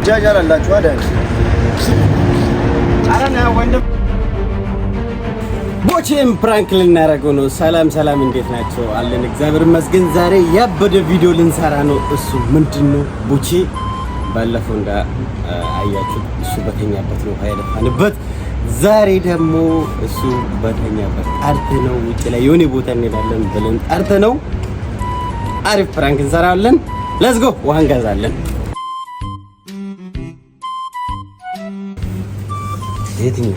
ትጃጃላላችሁ አይደል? አረና ወንድም ቦቼም ፕራንክ ልናደርገው ነው። ሰላም እንዴት ናቸው? አለን እግዚአብሔር ይመስገን። ዛሬ ያበደ ቪዲዮ ልንሰራ ነው። እሱ ምንድነው? ቦቼ ባለፈው እንዳ አያችሁ እሱ በተኛበት ነው ያለፋንበት። ዛሬ ደግሞ እሱ በተኛበት ጠርተ ነው ውጭ ላይ የሆነ ቦታ እንሄዳለን ብለን ጠርተ ነው አሪፍ ፕራንክ እንሰራለን። ሌትስ ጎ ውሃ እንገዛለን። የትኛው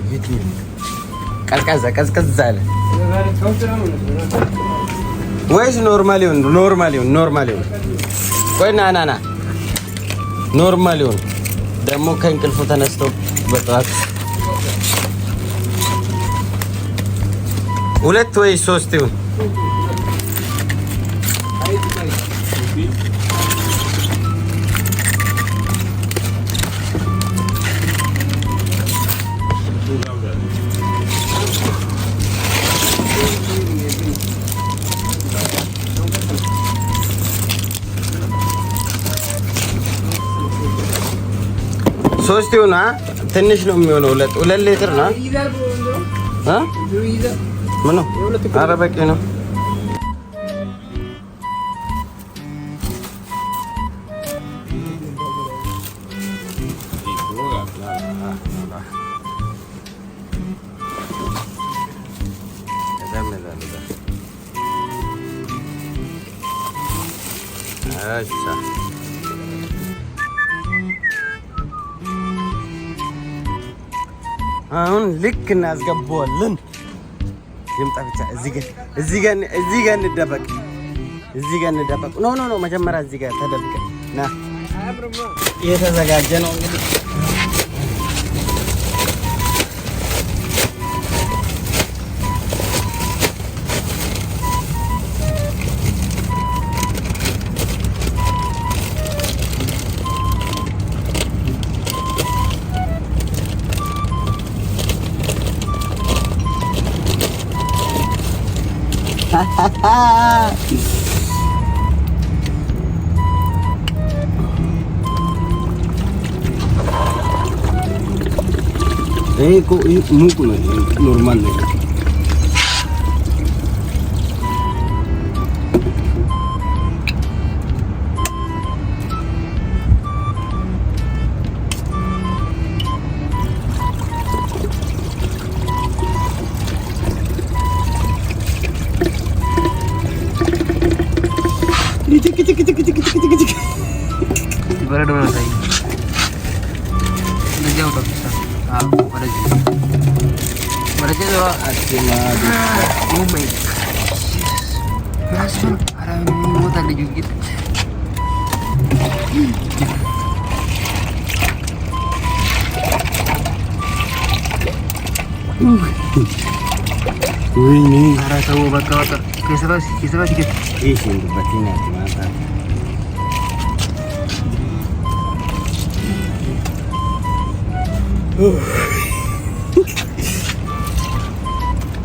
ቀዝቀዝ አለ ወይስ ኖርማል ይሁን? ቆይ ና ኖርማል ይሁን። ደግሞ ከእንቅልፉ ተነስቶ በጠዋት 2 ወይ 3 ይሁን። ሶስት ይሁን። ትንሽ ነው የሚሆነው። 2 ሊትር ነው። ምን ነው? ኧረ በቂ ነው። አሁን ልክ እናስገባዋለን። ይምጣ ብቻ። እዚህ ጋር እንደበቅ። ኖ መጀመሪያ እዚህ ጋር ተደብቀ ና። የተዘጋጀ ነው እንግዲህ። ሙቅ ነው። ኖርማል ነው። በረዶ ነው ሳይ እንደዚህ አውጣ ወደዚህ ነው አጥማ ሙመይ ማስፈን አራም ሞታ ልጅ ይጥ ወይኔ አራተው በቃ ከሰባስ እሺ በቲና ማታ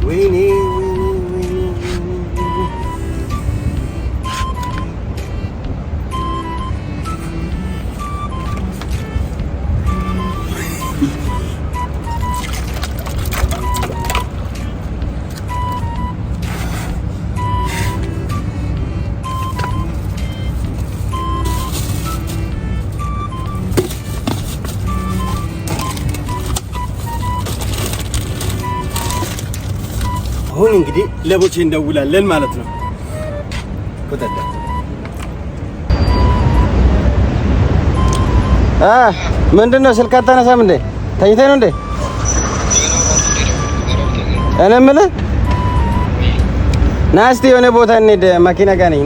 ወይኔ አሁን እንግዲህ ለቦቼ እንደውላለን ማለት ነው። ወጣጣ ምንድነው? ስልክ አታነሳም እንዴ? ተኝተህ ነው እንዴ? እኔ የምልህ ና እስቲ የሆነ ቦታ እንሂድ። መኪና ጋር ነኝ።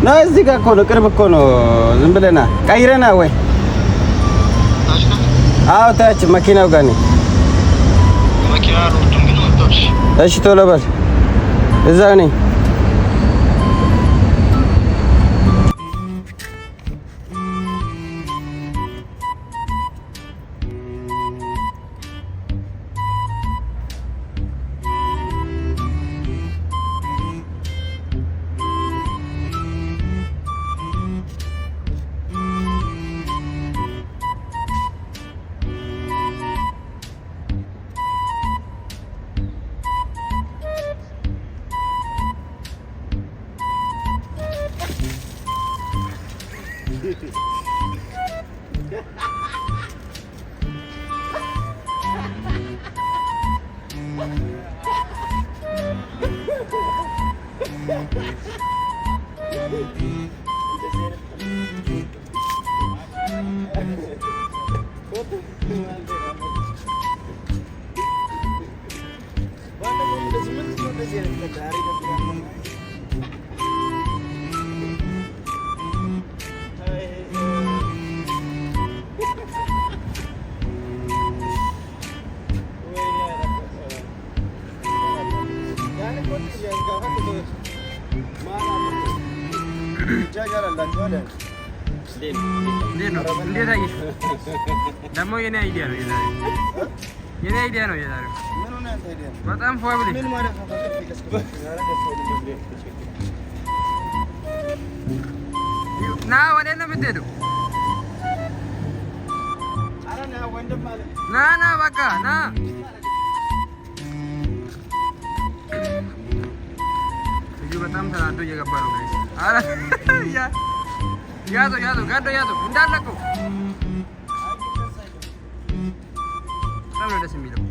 ና እዚህ ጋር እኮ ነው፣ ቅርብ እኮ ነው። ዝም ብለህ ና። ቀይረህ ና ወይ? አዎ ታች መኪናው ጋር ነኝ። እሺ ቶሎ በል። እዛ ነኝ። ደግሞ የኔ አይዲያ ነው የኔ አይዲያ ነው የዛሬው። በጣም ፏብል ና ወደ ነው የምትሄደው? ና በቃ ና። ልጁ በጣም ተናዶ እየገባ ነው። አረ ያዘው ጋዶ ያዘው እንዳለቀው በጣም ነው ደስ የሚለው።